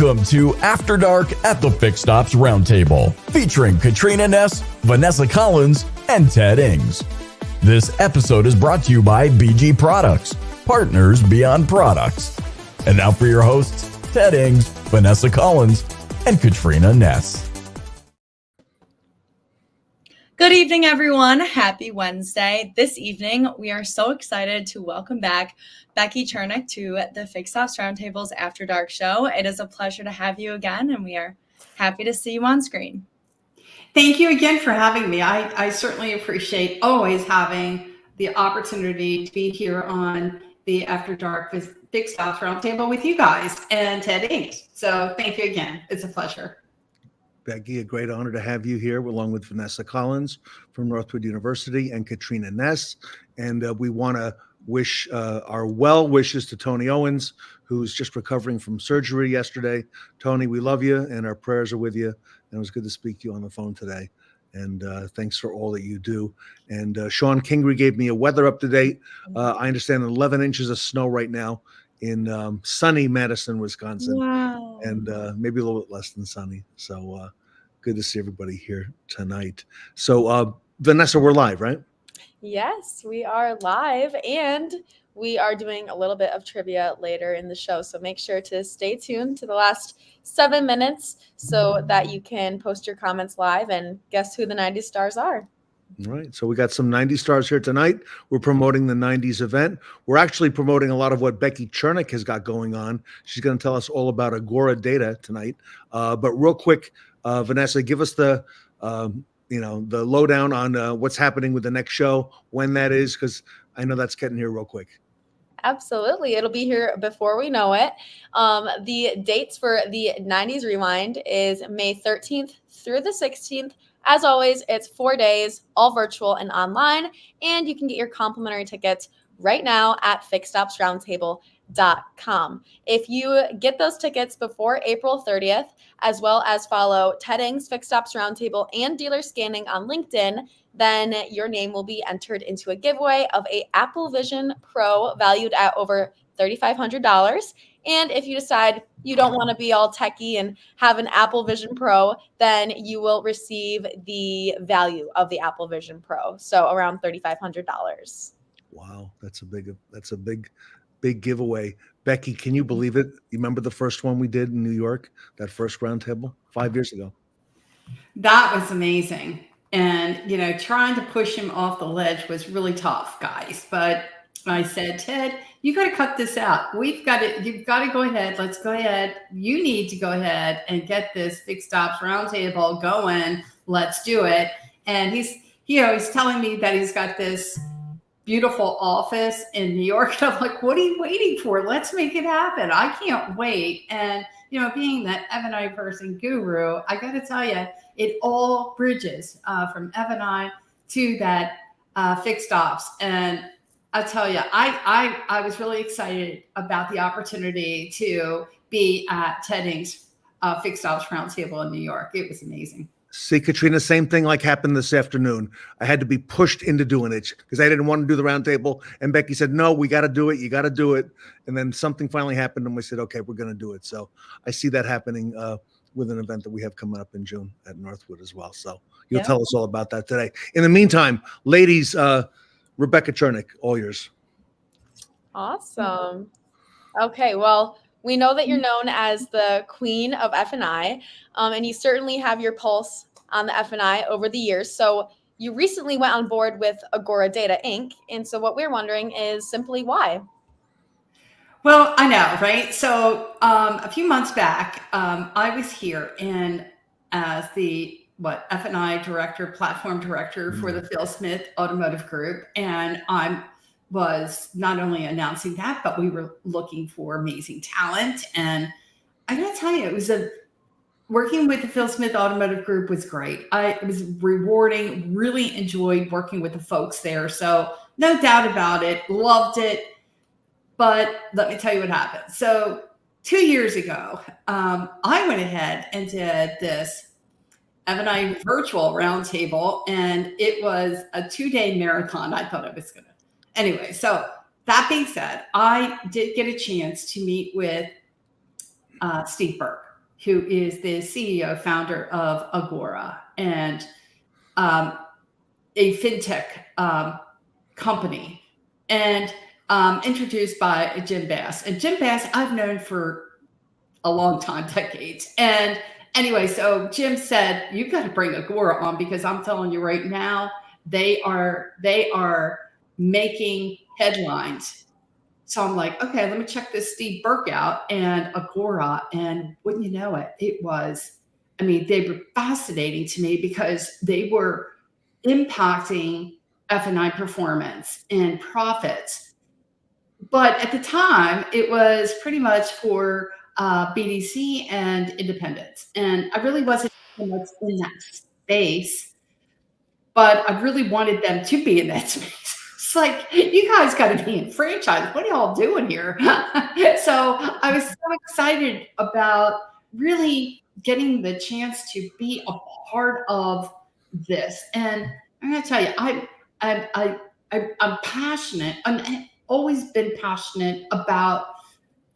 Welcome to After Dark at the Fixed Ops Roundtable, featuring Katrina Ness, Vanessa Collins, and Ted Ings. This episode is brought to you by BG Products, partners beyond products. And now for your hosts, Ted Ings, Vanessa Collins, and Katrina Ness. Good evening, everyone. Happy Wednesday. This evening, we are so excited to welcome back Becky Chernek to the Fixed Ops Roundtable's After Dark show. It is a pleasure to have you again, and we are happy to see you on screen. Thank you again for having me. I certainly appreciate always having the opportunity to be here on the After Dark Fixed Ops Roundtable with you guys and Ted Ings. So thank you again. It's a pleasure. Becky, a great honor to have you here along with Vanessa Collins from Northwood University and Katrina Ness. And we want to wish our well wishes to Tony Owens, who's just recovering from surgery yesterday. Tony, we love you and our prayers are with you. And it was good to speak to you on the phone today. And thanks for all that you do. And Sean Kingery gave me a weather up-to-date. I understand 11 inches of snow right now in sunny Madison, Wisconsin. Wow. And maybe a little bit less than sunny. So good to see everybody here tonight. So Vanessa, we're live, right? Yes, we are live, and we are doing a little bit of trivia later in the show. So make sure to stay tuned to the last 7 minutes so that you can post your comments live and guess who the 90s stars are. All right. So we got some 90s stars here tonight. We're promoting the 90s event. We're actually promoting a lot of what Becky Chernek has got going on. She's going to tell us all about Agora Data tonight. But real quick, Vanessa, give us the the lowdown on what's happening with the next show, when that is, because I know that's getting here real quick. Absolutely. It'll be here before we know it. The dates for the 90s Rewind is May 13th through the 16th. As always, it's 4 days, all virtual and online, and you can get your complimentary tickets right now at fixedopsroundtable.com. If you get those tickets before April 30th, as well as follow Ted Ings, Fixed Ops Roundtable, and Dealer Scanning on LinkedIn, then your name will be entered into a giveaway of a Apple Vision Pro valued at over $3,500. And if you decide you don't want to be all techie and have an Apple Vision Pro, then you will receive the value of the Apple Vision Pro, so around $3,500. Wow, that's a big giveaway. Becky, can you believe it? You remember the first one we did in New York, that first roundtable 5 years ago? That was amazing. And, trying to push him off the ledge was really tough, guys. But I said, Ted, you got to cut this out. You've got to go ahead. Let's go ahead. You need to go ahead and get this Fixed Ops Roundtable going. Let's do it. And he's telling me that he's got this beautiful office in New York. And I'm like, what are you waiting for? Let's make it happen. I can't wait. And, being that F&I person guru, I got to tell you, it all bridges from F&I to that Fixed Ops. And I'll tell you, I was really excited about the opportunity to be at Ted Ings' Fixed Ops Roundtable in New York. It was amazing. See, Katrina, same thing like happened this afternoon. I had to be pushed into doing it because I didn't want to do the roundtable. And Becky said, no, we got to do it. You got to do it. And then something finally happened and we said, okay, we're going to do it. So I see that happening with an event that we have coming up in June at Northwood as well. So you'll tell us all about that today. In the meantime, ladies, Rebecca Chernick, all yours. Awesome. Okay, well, we know that you're known as the Queen of F&I, and you certainly have your pulse on the F&I over the years. So you recently went on board with Agora Data, Inc., and so what we're wondering is simply why? Well, I know, right? So a few months back, I was here as the F&I director, platform director for the Phil Smith Automotive Group, and I was not only announcing that, but we were looking for amazing talent. And I gotta tell you, working with the Phil Smith Automotive Group was great. It was rewarding, really enjoyed working with the folks there. So no doubt about it, loved it. But let me tell you what happened. So 2 years ago, I went ahead and did this F&I virtual roundtable, and it was a 2-day marathon. I thought I was going to. Anyway, so that being said, I did get a chance to meet with Steve Burke. who is the CEO, founder of Agora, and a fintech company, and introduced by Jim Bass. And Jim Bass, I've known for a long time, decades. And anyway, so Jim said, "You've got to bring Agora on, because I'm telling you right now, they are making headlines." So I'm like, okay, let me check this Steve Burke out and Agora. And wouldn't you know it, they were fascinating to me, because they were impacting F&I performance and profits. But at the time, it was pretty much for BDC and independents. And I really wasn't so much in that space, but I really wanted them to be in that space. It's like, you guys got to be in franchise. What are y'all doing here? So I was so excited about really getting the chance to be a part of this. And I'm going to tell you, I'm passionate. I've always been passionate about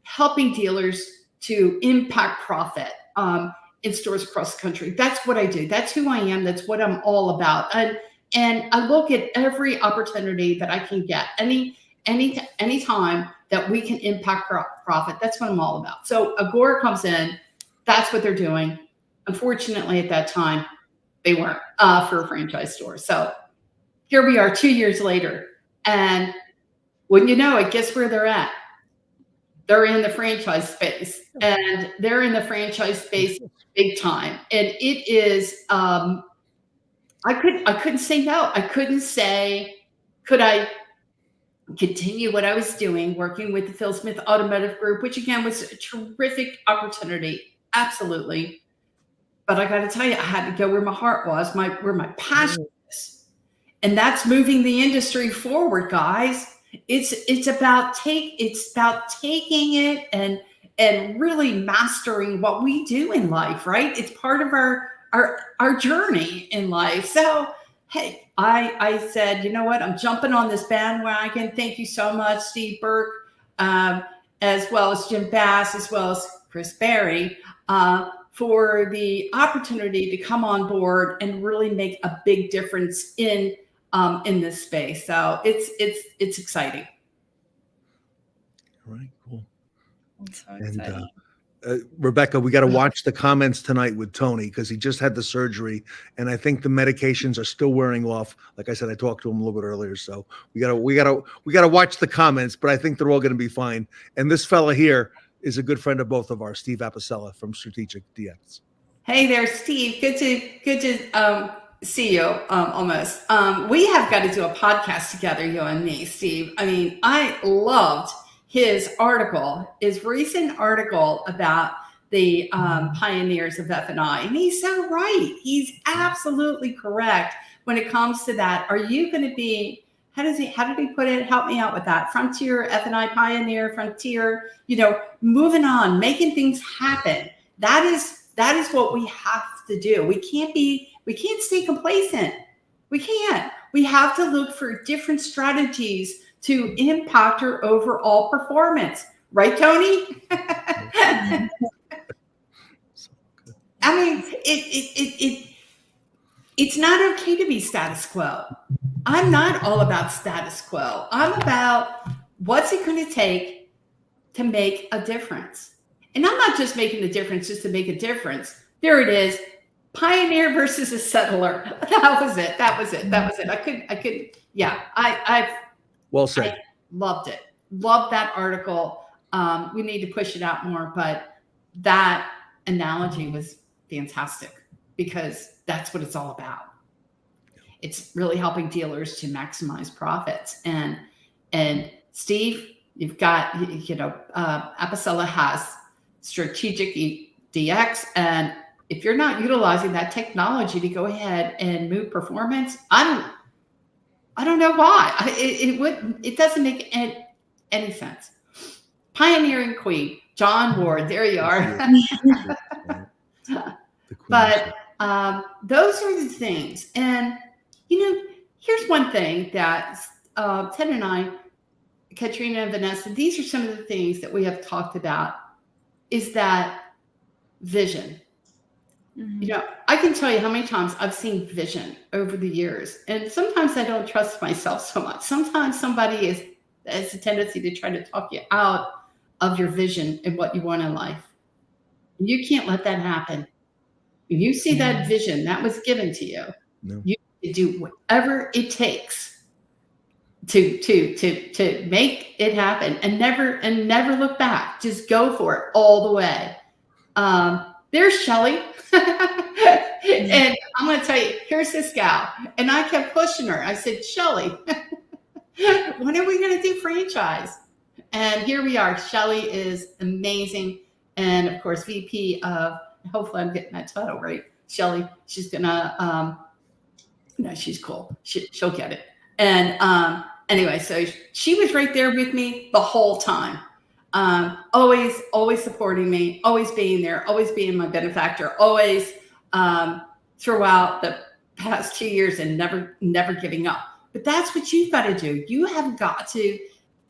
helping dealers to impact profit in stores across the country. That's what I do. That's who I am. That's what I'm all about. And I look at every opportunity that I can get, any time that we can impact profit. That's what I'm all about. So Agora comes in. That's what they're doing. Unfortunately, at that time, they weren't for a franchise store. So here we are 2 years later. And wouldn't you know it, guess where they're at? They're in the franchise space, and they're in the franchise space big time. And it is, I couldn't say no. I couldn't say, could I continue what I was doing, working with the Phil Smith Automotive Group, which again was a terrific opportunity. Absolutely. But I got to tell you, I had to go where my heart was, where my passion is. And that's moving the industry forward, guys. It's about taking it and really mastering what we do in life, right? It's part of our journey in life. So, hey, I said, you know what? I'm jumping on this bandwagon. Thank you so much, Steve Burke, as well as Jim Bass, as well as Chris Berry, for the opportunity to come on board and really make a big difference in this space. So it's exciting. All right, cool. I'm so excited. Rebecca, we got to watch the comments tonight with Tony, because he just had the surgery, and I think the medications are still wearing off. Like I said, I talked to him a little bit earlier, so we gotta watch the comments, but I think they're all going to be fine. And this fella here is a good friend of both of ours, Steve Apicella from Strategic DX. Hey there, Steve. Good to see you. Almost. We have got to do a podcast together, you and me, Steve. I mean, I loved his recent article about the pioneers of F&I. And he's so right. He's absolutely correct when it comes to that. Are you going to be, how did he put it? Help me out with that. Frontier, F&I pioneer, frontier, moving on, making things happen. That is what we have to do. We can't stay complacent. We can't. We have to look for different strategies to impact our overall performance. Right, Tony? I mean, it's not okay to be status quo. I'm not all about status quo. I'm about what's it going to take to make a difference. And I'm not just making a difference just to make a difference. There it is. Pioneer versus a settler. That was it. I could. Yeah, I've Well said. I loved it. Loved that article. We need to push it out more, but that analogy was fantastic, because that's what it's all about. It's really helping dealers to maximize profits. And Steve, you've got, Apicella has Strategic DX, and if you're not utilizing that technology to go ahead and move performance, I don't know why. It doesn't make any sense. Pioneering Queen, John Ward, there you are. But those are the things. And, here's one thing that Ted and I, Katrina and Vanessa, these are some of the things that we have talked about, is that vision. Mhm. You know, I can tell you how many times I've seen vision over the years, and sometimes I don't trust myself so much. Sometimes somebody has a tendency to try to talk you out of your vision and what you want in life. You can't let that happen. If you see that vision that was given to you, No. you need to do whatever it takes to make it happen, and never look back. Just go for it all the way. There's Shelly. And I'm going to tell you, here's this gal. And I kept pushing her. I said, Shelly, when are we going to do franchise? And here we are. Shelly is amazing. And of course, VP of, hopefully I'm getting that title right. Shelly, she's going to, no, she's cool. She'll get it. And anyway, so she was right there with me the whole time. Always supporting me, always being there, always being my benefactor, always throughout the past 2 years, and never giving up. But that's what you've got to do. You have got to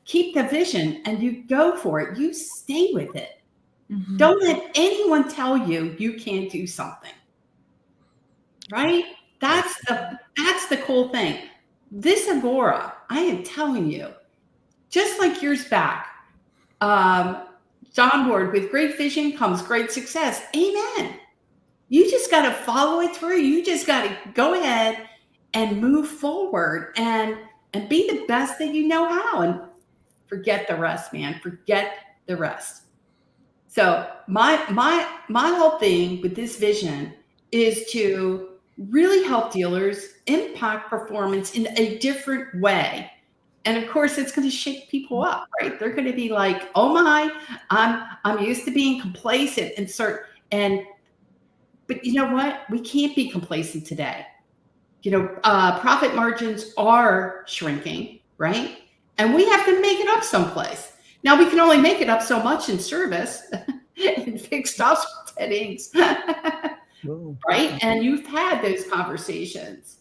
keep the vision, and you go for it. You stay with it. Mhm. Don't let anyone tell you you can't do something. Right? That's the cool thing. This Agora, I am telling you, just like years back, John Ward, with great vision comes great success. Amen. You just got to follow it through. You just got to go ahead and move forward and be the best that you know how, and forget the rest, man. Forget the rest. So my whole thing with this vision is to really help dealers impact performance in a different way. And of course, it's going to shake people up, right? They're going to be like, "Oh my, I'm used to being complacent but you know what? We can't be complacent today. You know, profit margins are shrinking, right? And we have to make it up someplace. Now, we can only make it up so much in service and fixed ops settings, right? And you've had those conversations.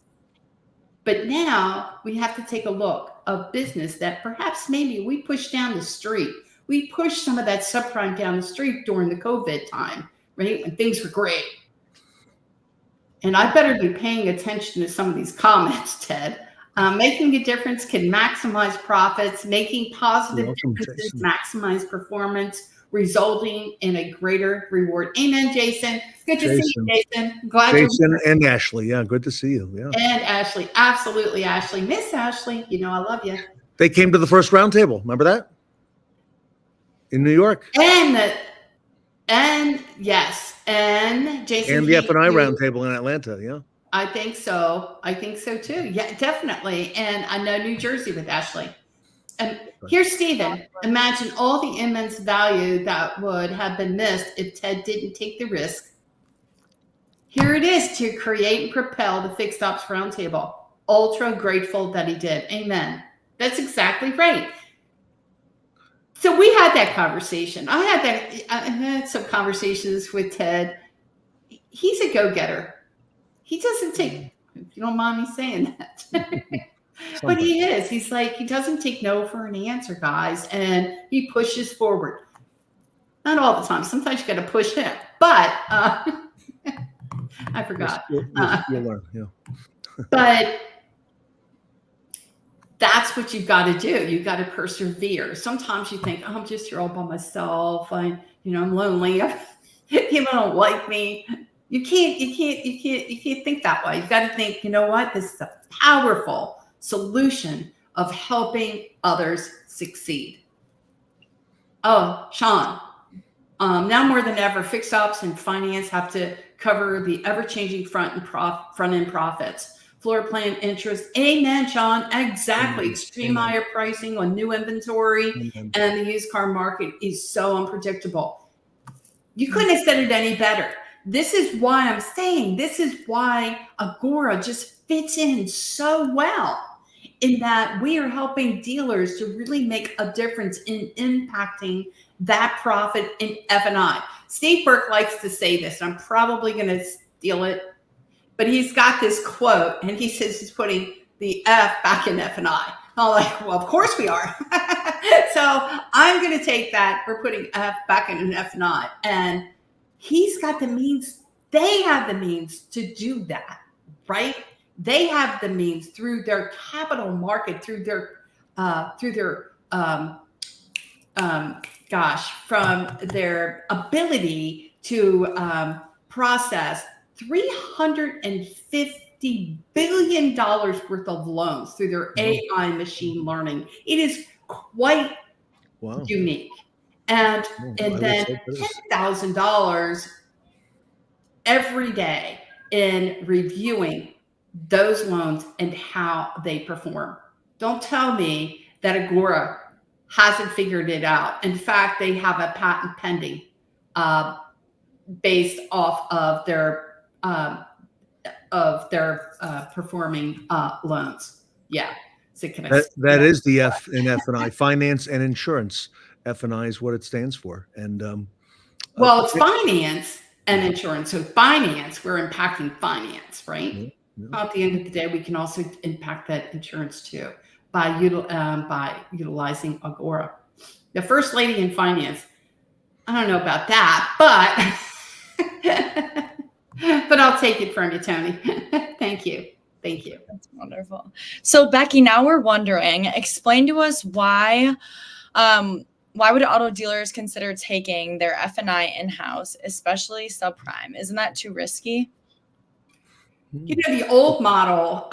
But now we have to take a look of business that perhaps maybe we pushed down the street. We pushed some of that subprime down the street during the COVID time, right? When things were great. And I better be paying attention to some of these comments, Ted. Making a difference can maximize profits. Making positive differences maximize performance, resulting in a greater reward. Amen, Jason. Good to see you, Jason. Glad Jason and Ashley. Yeah, good to see you. Yeah. And Ashley. Absolutely, Ashley. Miss Ashley, you know I love you. They came to the first roundtable. Remember that? In New York. And yes. And Jason. And the F&I roundtable in Atlanta. Yeah. I think so. I think so too. Yeah, definitely. And I know New Jersey with Ashley. And here's Stephen. Imagine all the immense value that would have been missed if Ted didn't take the risk. Here it is to create and propel the Fixed Ops Roundtable. Ultra grateful that he did. Amen. That's exactly right. So we had that conversation. I had some conversations with Ted. He's a go-getter. He doesn't take, if you don't mind me saying that. But he is. He's like, he doesn't take no for an answer, guys. And he pushes forward. Not all the time. Sometimes you got to push him. But I forgot. You'll learn. Yeah. But that's what you've got to do. You've got to persevere. Sometimes you think, oh, I'm just here all by myself. I'm lonely. People don't like me. You can't think that way. You've got to think, you know what? This is a powerful solution of helping others succeed. Oh, Sean, now more than ever, fixed ops and finance have to cover the ever-changing front-end profits. Floor plan interest. Amen, Sean. Exactly. Extreme higher pricing on new inventory. And the used car market is so unpredictable. You couldn't have said it any better. This is why I'm saying, this is why Agora just fits in so well, in that we are helping dealers to really make a difference in impacting that profit in F&I. Steve Burke likes to say this, and I'm probably going to steal it, but he's got this quote, and he says he's putting the F back in F&I. I'm like, well, of course we are. So I'm going to take that. We're putting F back in an F&I. And He's got the means. They have the means to do that, right? They have the means through their capital market, through their from their ability to process $350 billion worth of loans through their AI machine learning. It is quite unique. And then $10,000 every day in reviewing those loans and how they perform. Don't tell me that Agora hasn't figured it out. In fact, they have a patent pending based off of their performing loans. Yeah. So that is the F in F&I, finance and insurance. F&I is what it stands for. And well, it's finance and insurance. So finance, we're impacting finance, right? Yeah. At the end of the day, we can also impact that insurance too by utilizing Agora. The first lady in finance, I don't know about that, but I'll take it from you, Tony. Thank you. Thank you. That's wonderful. So Becky, now we're wondering, explain to us why would auto dealers consider taking their F&I in-house, especially subprime? Isn't that too risky? You know, the old model,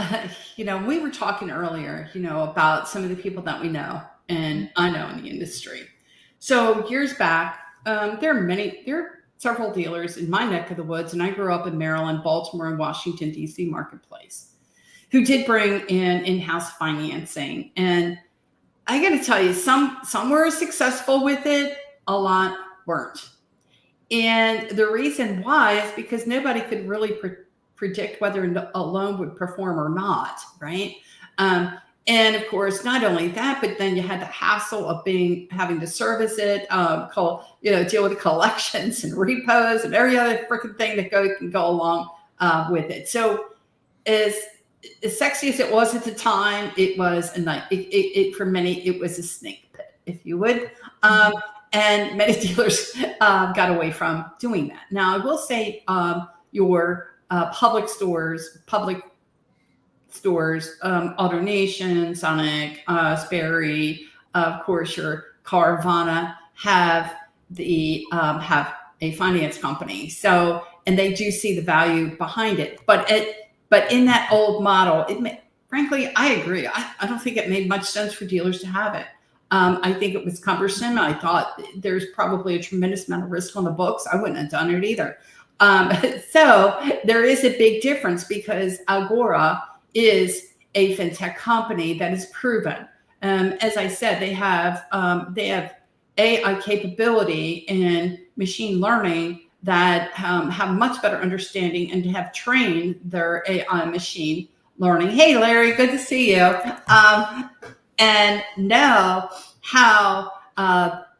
we were talking earlier, about some of the people that we know and I know in the industry. So years back, there are several dealers in my neck of the woods, and I grew up in Maryland, Baltimore, and Washington, D.C. marketplace, who did bring in-house financing. And I got to tell you, some were successful with it, a lot weren't. And the reason why is because nobody could really predict whether a loan would perform or not, right? And of course, not only that, but then you had the hassle of having to service it, deal with collections and repos and every other freaking thing that can go along with it. So as sexy as it was at the time, it was a night. For many, it was a snake pit, if you would. And many dealers got away from doing that. Now, I will say your public stores, AutoNation, Sonic, Sperry, of course, your Carvana have a finance company. So, and they do see the value behind it. But in that old model, frankly, I agree. I don't think it made much sense for dealers to have it. I think it was cumbersome. I thought there's probably a tremendous amount of risk on the books. I wouldn't have done it either. So there is a big difference because Agora is a fintech company that is proven. As I said, they have AI capability and machine learning that have much better understanding and have trained their AI machine learning. Hey, Larry, good to see you. And know how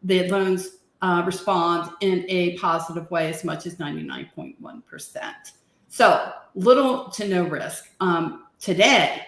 the loans respond in a positive way as much as 99.1%. So little to no risk. Today,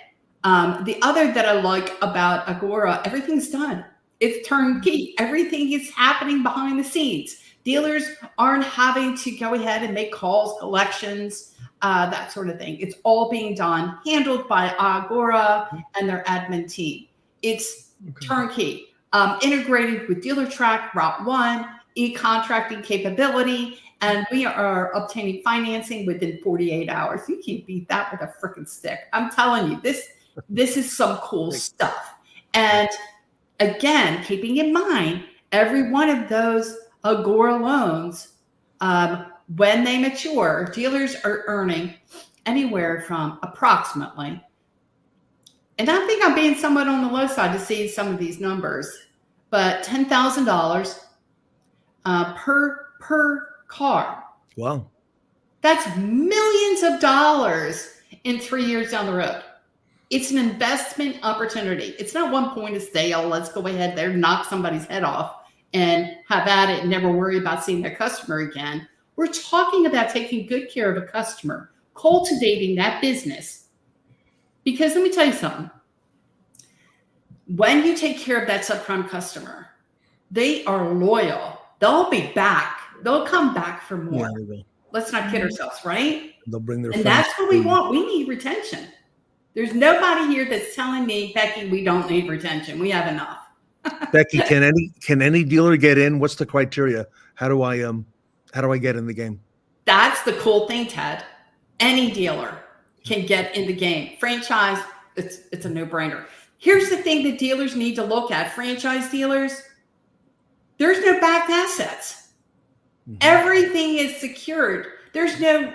the other that I like about Agora, everything's done. It's turnkey. Everything is happening behind the scenes. Dealers aren't having to go ahead and make calls, collections, that sort of thing. It's all being done, handled by Agora and their admin team. It's turnkey, integrated with DealerTrack, Route 1, e-contracting capability, and we are obtaining financing within 48 hours. You can't beat that with a freaking stick. I'm telling you, this is some cool stuff. And again, keeping in mind, every one of those Agora loans, when they mature, dealers are earning anywhere from approximately, and I think I'm being somewhat on the low side to see some of these numbers, but $10,000 per car. Wow. That's millions of dollars in 3 years down the road. It's an investment opportunity. It's not one point of sale. Let's go ahead there, knock somebody's head off and have at it and never worry about seeing their customer again. We're talking about taking good care of a customer, cultivating that business. Because let me tell you something. When you take care of that subprime customer, they are loyal. They'll be back They'll come back for more. Yeah, they will. Let's not kid ourselves, right? They'll bring their And friends. that's what we want. We need retention. There's nobody here that's telling me, Becky, we don't need retention. We have enough. Becky, can any dealer get in? What's the criteria? How do I get in the game? That's the cool thing, Ted. Any dealer can get in the game. Franchise, it's a no-brainer. Here's the thing that dealers need to look at. Franchise dealers, there's no backed assets. Mm-hmm. Everything is secured. There's no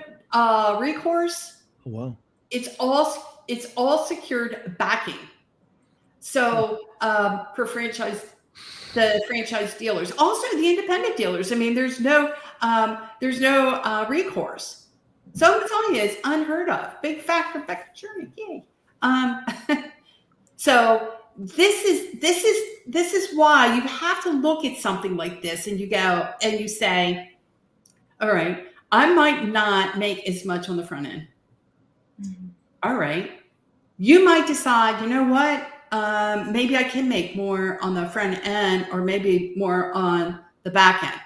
recourse. Oh, wow. It's all secured backing. So for the franchise dealers, also the independent dealers. I mean, there's no recourse. So I'm telling you, it's unheard of. Big factor, Becky Chernick, yay. So this is why you have to look at something like this, and you go and you say, all right, I might not make as much on the front end. Mm-hmm. All right. You might decide, you know what? Maybe I can make more on the front end, or maybe more on the back end.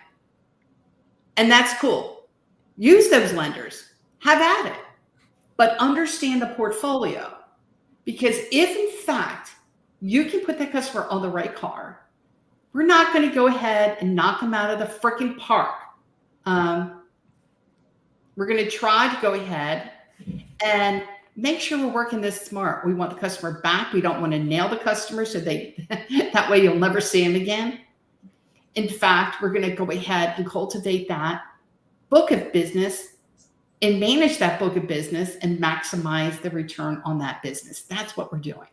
And that's cool. Use those lenders. Have at it. But understand the portfolio. Because if, in fact, you can put that customer on the right car, we're not going to go ahead and knock them out of the freaking park. We're going to try to go ahead and make sure we're working this smart. We want the customer back. We don't want to nail the customer so that way you'll never see them again. In fact, we're going to go ahead and cultivate that book of business and manage that book of business and maximize the return on that business. That's what we're doing.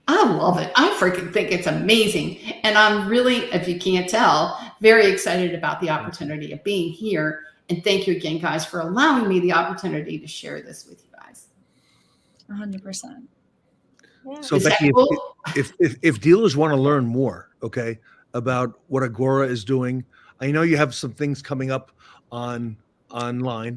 I love it. I freaking think it's amazing. And I'm really, if you can't tell, very excited about the opportunity of being here. And thank you again, guys, for allowing me the opportunity to share this with you guys. 100%. Yeah. So Becky, cool? if dealers want to learn more, okay, about what Agora is doing, I know you have some things coming up online,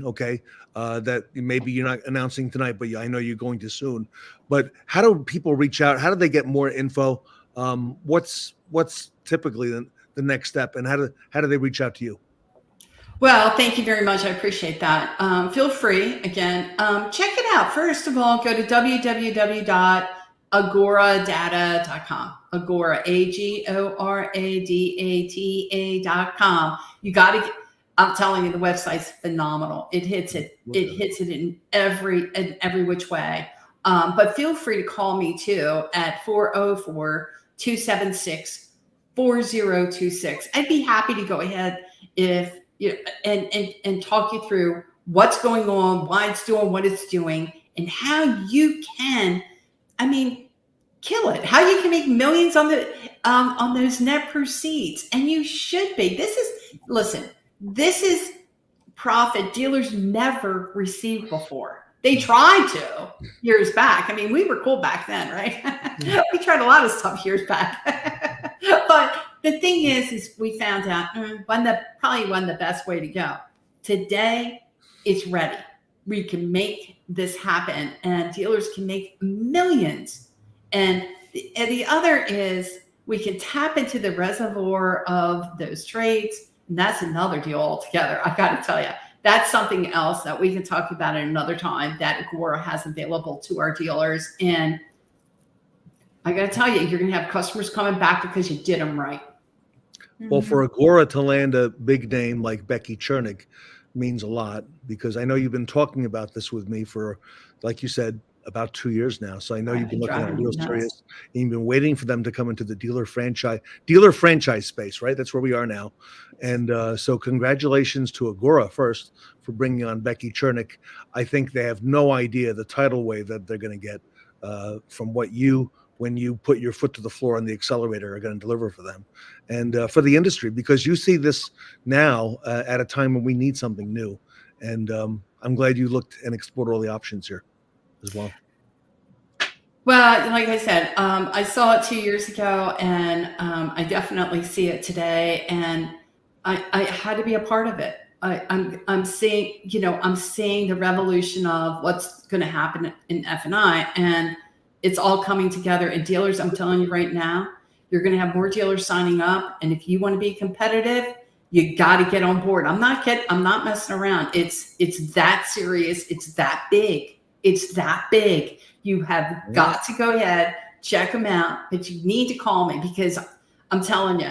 okay, that maybe you're not announcing tonight, but I know you're going to soon. But how do people reach out? How do they get more info? What's typically the next step, and how do they reach out to you? Well, thank you very much. I appreciate that. Feel free, again, check it out. First of all, go to www.agoradata.com. Agora, AGORADATA.com. You got to get, I'm telling you, the website's phenomenal. It hits it. It hits it in every which way. But feel free to call me too at 404-276-4026. I'd be happy to go ahead and talk you through what's going on, why it's doing what it's doing, and how you can, kill it. How you can make millions on those net proceeds, and you should be. This is profit dealers never received before. They tried to years back. We were cool back then, right? We tried a lot of stuff years back. But the thing is we found out probably one of the best way to go. Today, it's ready. We can make this happen, and dealers can make millions. And the other is we can tap into the reservoir of those trades. And that's another deal altogether. I got to tell you, that's something else that we can talk about at another time that Agora has available to our dealers. And I got to tell you, you're going to have customers coming back because you did them right. Well, for Agora to land a big name like Becky Chernick means a lot, because I know you've been talking about this with me for, like you said, about 2 years now. So I know you've been looking at it real serious, and you've been waiting for them to come into the dealer franchise space, right? That's where we are now. And so congratulations to Agora first for bringing on Becky Chernick. I think they have no idea the tidal wave that they're going to get from what when you put your foot to the floor on the accelerator, are going to deliver for them and for the industry, because you see this now at a time when we need something new. And I'm glad you looked and explored all the options here as well. Well, like I said, I saw it 2 years ago, and I definitely see it today, and I had to be a part of it. I'm seeing the revolution of what's going to happen in F&I, and it's all coming together. And dealers, I'm telling you right now, you're going to have more dealers signing up, and if you want to be competitive, You got to get on board. I'm not messing around. It's that serious. It's that big. It's that big. You have got to go ahead, check them out, but you need to call me because I'm telling you,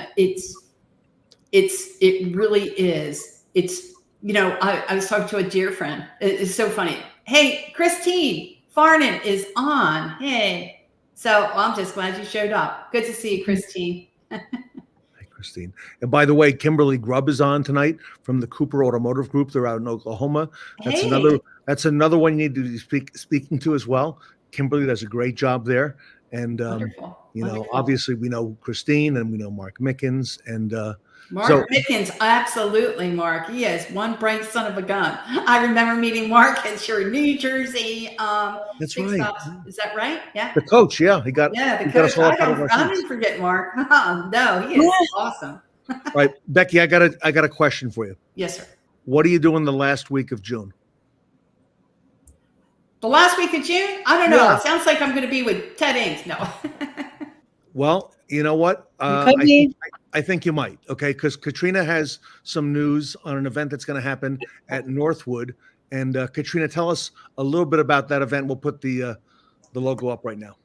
it really is. It's, I was talking to a dear friend. It's so funny. Hey, Christine Farnan is on. Hey. So I'm just glad you showed up. Good to see you, Christine. Christine. And by the way, Kimberly Grubb is on tonight from the Cooper Automotive Group. They're out in Oklahoma. That's another one you need to be speaking to as well. Kimberly does a great job there. And Wonderful. Obviously we know Christine and we know Mark Mickens and Mark Mickens, absolutely, Mark. He is one bright son of a gun. I remember meeting Mark at your New Jersey. That's right. Stops. Is that right? Yeah. The coach, yeah, the coach. I didn't forget Mark. No, he is awesome. All right, Becky, I got a question for you. Yes, sir. What are you doing the last week of June? The last week of June? I don't know. Yeah. It sounds like I'm going to be with Ted Ings. No. Well, you know what? I think you might. Okay, because Katrina has some news on an event that's going to happen at Northwood. And Katrina, tell us a little bit about that event. We'll put the logo up right now.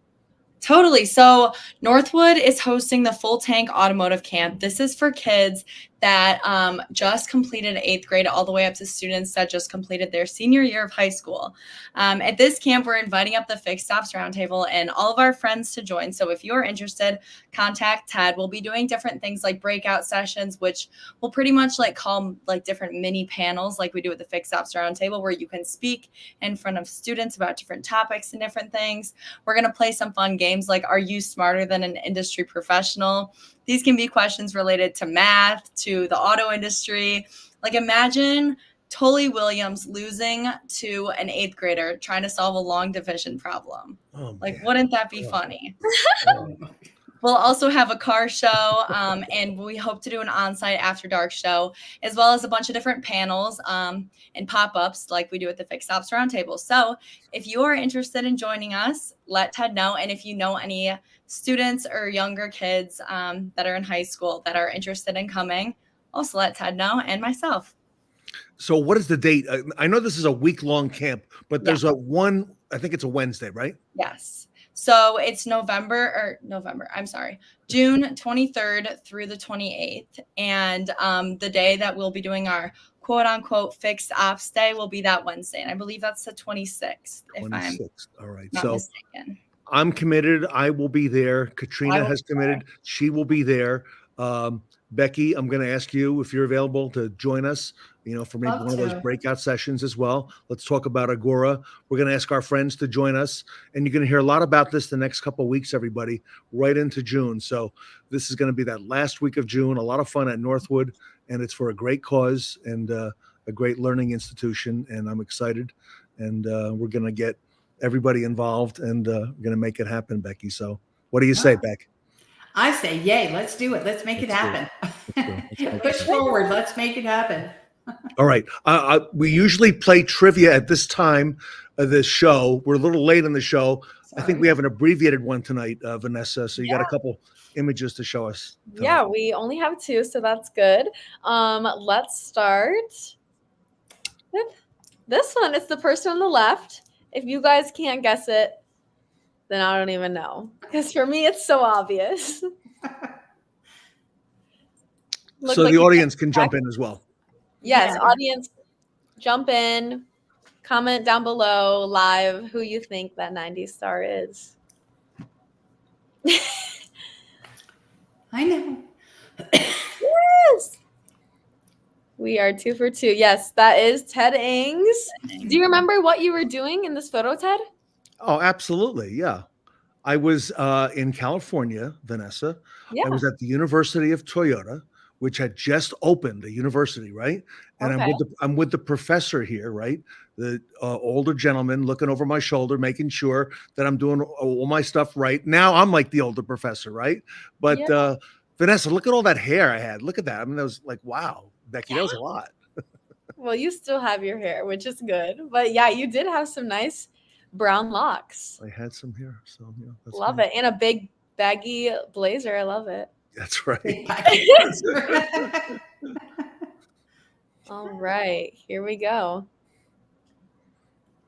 Totally. So Northwood is hosting the Full Tank Automotive Camp. This is for kids that just completed 8th grade all the way up to students that just completed their senior year of high school. At this camp, we're inviting up the Fixed Ops Roundtable and all of our friends to join. So if you're interested, contact Ted. We'll be doing different things like breakout sessions, which we'll pretty much call different mini panels like we do with the Fixed Ops Roundtable, where you can speak in front of students about different topics and different things. We're going to play some fun games like, are you smarter than an industry professional? These can be questions related to math, to the auto industry. Imagine Tully Williams losing to an 8th grader trying to solve a long division problem. Oh, wouldn't that be funny? We'll also have a car show, and we hope to do an on-site after dark show, as well as a bunch of different panels and pop-ups like we do at the Fixed Ops Roundtable. So if you are interested in joining us, let Ted know. And if you know any students or younger kids that are in high school that are interested in coming, also let Ted know and myself. So what is the date? I know this is a week-long camp, but there's I think it's a Wednesday, right? Yes. So it's June 23rd through the 28th. And the day that we'll be doing our quote unquote fixed ops day will be that Wednesday. And I believe that's the 26th, if I'm all right. not mistaken. I'm committed. I will be there. Katrina has committed. She will be there. Becky, I'm going to ask you if you're available to join us, for maybe one of those breakout sessions as well. Let's talk about Agora. We're going to ask our friends to join us, and you're going to hear a lot about this the next couple of weeks, everybody, right into June. So this is going to be that last week of June, a lot of fun at Northwood, and it's for a great cause and a great learning institution, and I'm excited, and we're going to get everybody involved, and we're going to make it happen, Becky. So what do you say, Beck? I say, yay, let's do it. Let's make it happen. Push forward. Let's make it happen. All right. We usually play trivia at this time of this show. We're a little late in the show. Sorry. I think we have an abbreviated one tonight, Vanessa. So you got a couple images to show us tonight. Yeah, we only have 2, so that's good. Let's start with this one. It's the person on the left. If you guys can't guess it, then I don't even know. Because for me, it's so obvious. So the audience can jump in as well. Yes, audience, jump in, comment down below live who you think that 90s star is. I know. Yes. We are 2 for 2. Yes, that is Ted Ings. Do you remember what you were doing in this photo, Ted? Oh, absolutely. Yeah. I was in California, Vanessa. Yeah. I was at the University of Toyota, which had just opened a university, right? And I'm with the professor here, right? The older gentleman looking over my shoulder, making sure that I'm doing all my stuff right. Now I'm like the older professor, right? But Vanessa, look at all that hair I had. Look at that. I mean, that was like, wow, Becky, that was a lot. Well, you still have your hair, which is good. But yeah, you did have some nice brown locks. I had some hair, so yeah. Love it. And a big baggy blazer. I love it. That's right. Big package. All right, here we go.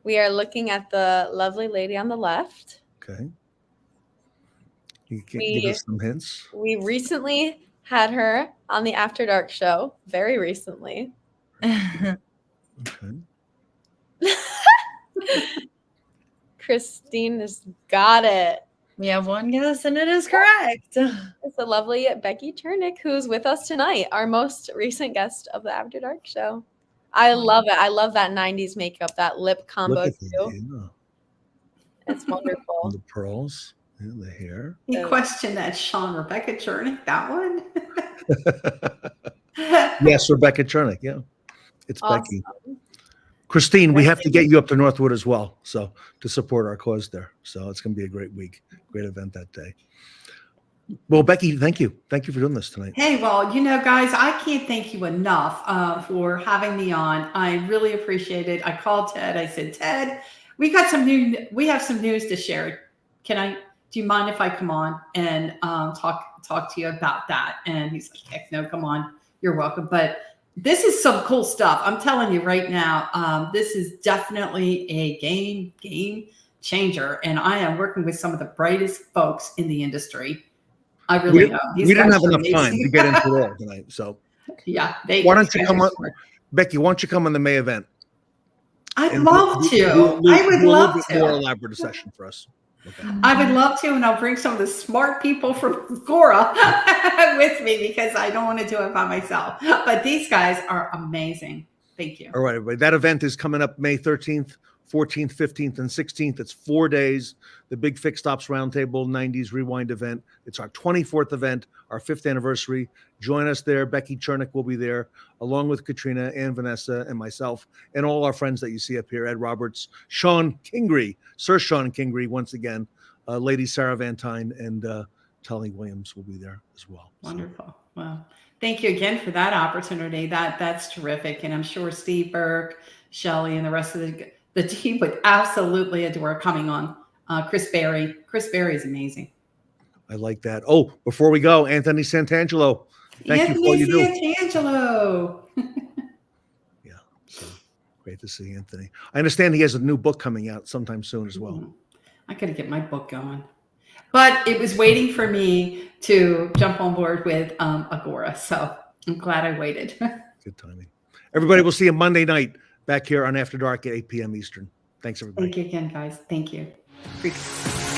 We are looking at the lovely lady on the left. Okay. You can give us some hints. We recently had her on the After Dark show, very recently. Okay. Christine has got it. We have one guess, and it is correct. It's the lovely Becky Chernick, who's with us tonight, our most recent guest of the After Dark show. I love it. I love that 90s makeup, that lip combo Look at too. that, It's wonderful. and the pearls and the hair. You question that Sean Rebecca Chernick, that one? Yes, Rebecca Chernick. Yeah, it's Awesome. Becky. Christine, we have to get you up to Northwood as well, so to support our cause there. So it's going to be a great week, great event that day. Well, Becky, thank you for doing this tonight. Hey, well, guys, I can't thank you enough for having me on. I really appreciate it. I called Ted. I said, Ted, we have some news to share. Do you mind if I come on and talk to you about that? And he's like, heck no, come on. You're welcome. But this is some cool stuff. I'm telling you right now, this is definitely a game changer. And I am working with some of the brightest folks in the industry. I really am. We didn't have enough time to get into it all tonight. So yeah. Why don't you come on, Becky, why don't you come on the May event? I'd love to. I would love to. More elaborate session for us. Okay. I would love to, and I'll bring some of the smart people from Agora with me because I don't want to do it by myself. But these guys are amazing. Thank you. All right, everybody. That event is coming up May 13th, 14th, 15th, and 16th. It's 4 days. The big Fixed Ops Roundtable 90s Rewind event. It's our 24th event, our 5th anniversary. Join us there. Becky Chernick will be there, along with Katrina and Vanessa and myself, and all our friends that you see up here, Ed Roberts, Sean Kingery, Sir Sean Kingery, once again, Lady Sarah Van Tyne, and Tully Williams will be there as well. Wonderful. Well, thank you again for that opportunity. That's terrific. And I'm sure Steve Burke, Shelley, and the rest of the team would absolutely adore coming on. Chris Berry is amazing. I like that. Oh, before we go, Anthony Santangelo. Thank you for all you do. Santangelo. Yeah, so great to see Anthony. I understand he has a new book coming out sometime soon as well. I got to get my book going. But it was waiting for me to jump on board with Agora. So I'm glad I waited. Good timing. Everybody, we'll see you Monday night back here on After Dark at 8 p.m. Eastern. Thanks, everybody. Thank you again, guys. Thank you. Appreciate it.